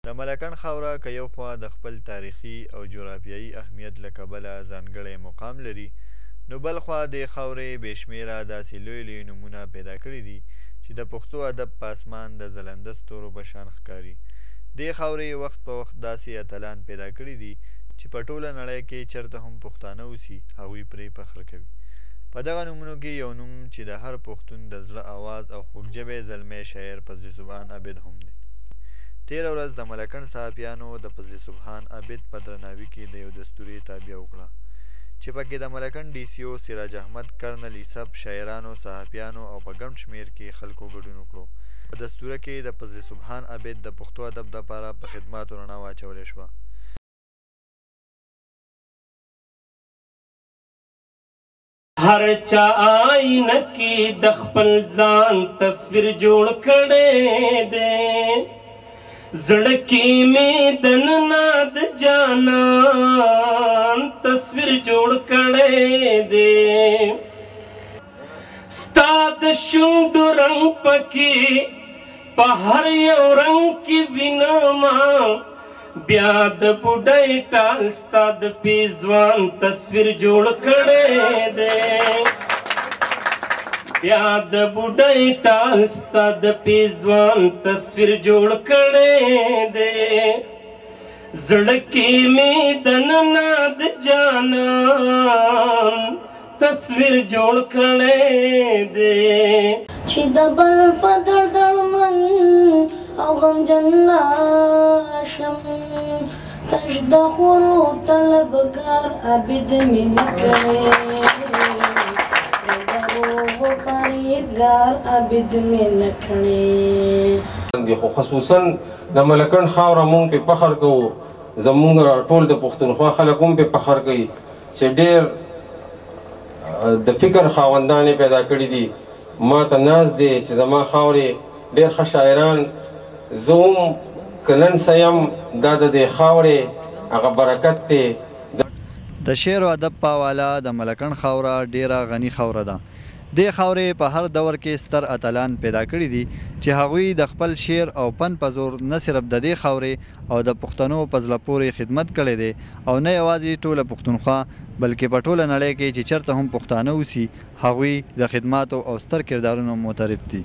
د ملکنډ خاوره که یو خوا د خپل تاریخي او جغرافیایي اهمیت له کبله ځانګړی مقام لري، نو بل خوا دې خاورې بې شمېره داسې لوی لوی نومونه پیدا کړي دي چې د پښتو ادب په اسمان د ځلنده ستورو په شان ښکاري. دې خاورې وخت په وخت داسې اتلان پیدا کړي دي چې په ټوله نړۍ کې چېرته هم پښتانه اوسي هغوی پرې فخر کوي. په دغه نومونو کې یو نوم چې د هر پښتون د زړه آواز او خوږژبی زلمی شاعر فضل سبحان عابد هم دی. تېره ورځ د ملکنډ صحافیانو د فضل سبحان عابد په درناوي کې د یو دستورې تابع وکړه چې پکې د ملکنډ ډي سي او سراج احمد، کرنل یوسف، شاعرانو، صحافیانو او په ګڼ شمېر کې خلکو ګډون وکړو. په دستوره کې د فضل سبحان عابد د پښتو ادب دپاره په خدماتو رڼا واچولی شوه. هر چا آئینه کې د خپل ځان تصویر جوړ کړی دی، زړه کې مې دننه د جانان تصویر جوړ کړی دی. ستا د شونډو رنګ پکې په هر یو رنګ کې وینما، بیا د بوډۍ ټال ستا د پیزوان تصویر جوړ کړی دی. بیا د بوډۍ ټال ستا د پیزوان تصویر جوړ کړی دی. زړه کې مې دننه د جانان تصویر جوړ کړی دی. چې د بل په دردړمن او غمجن نشم، تش د خورو طلبګار عابد مې نه کړی، د روح پرهیزګار عابد مې نه کړی. خو خصوصا د ملکنډ خاوره مونږ پې فخر کوو، زمونږ ټول د پښتونخوا خلک هم پې فخر کوي چې ډېر د فکر خاوندان یې پیدا کړي دي. ما ته ناز دی چې زما خاورې ډېر ښه شاعران، زه هم که نن څه یم دا د دې خاورې هغه برکت دی. د شعر و ادب په حواله د ملکنډ خاوره ډیره غني خاوره ده. دې خاورې په هر دور کې ستر اتلان پیدا کړي دي چې هغوی د خپل شعر او فن په زور نه صرف د دې خاورې او د پښتنو په زړه پورې خدمت کړی دی، او نه یوازې ټوله پښتونخوا بلکې په ټوله نړۍ کې چې چېرته هم پښتانه اوسي هغوی د خدماتو او ستر کردارونو معترف دي.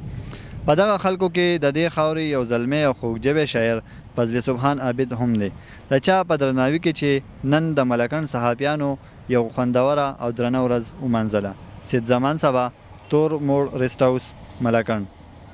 په دغه خلکو کې د دې خاورې یو زلمی او خوږژبی شاعر فضل سبحان عابد هم دی، د چا په درناوي کې چې نن د ملکنډ صحافیانو یو خوندوره او درنه ورځ ومانځله. سید زمان سبا، تور موړ ریسټ هاوس، ملکنډ.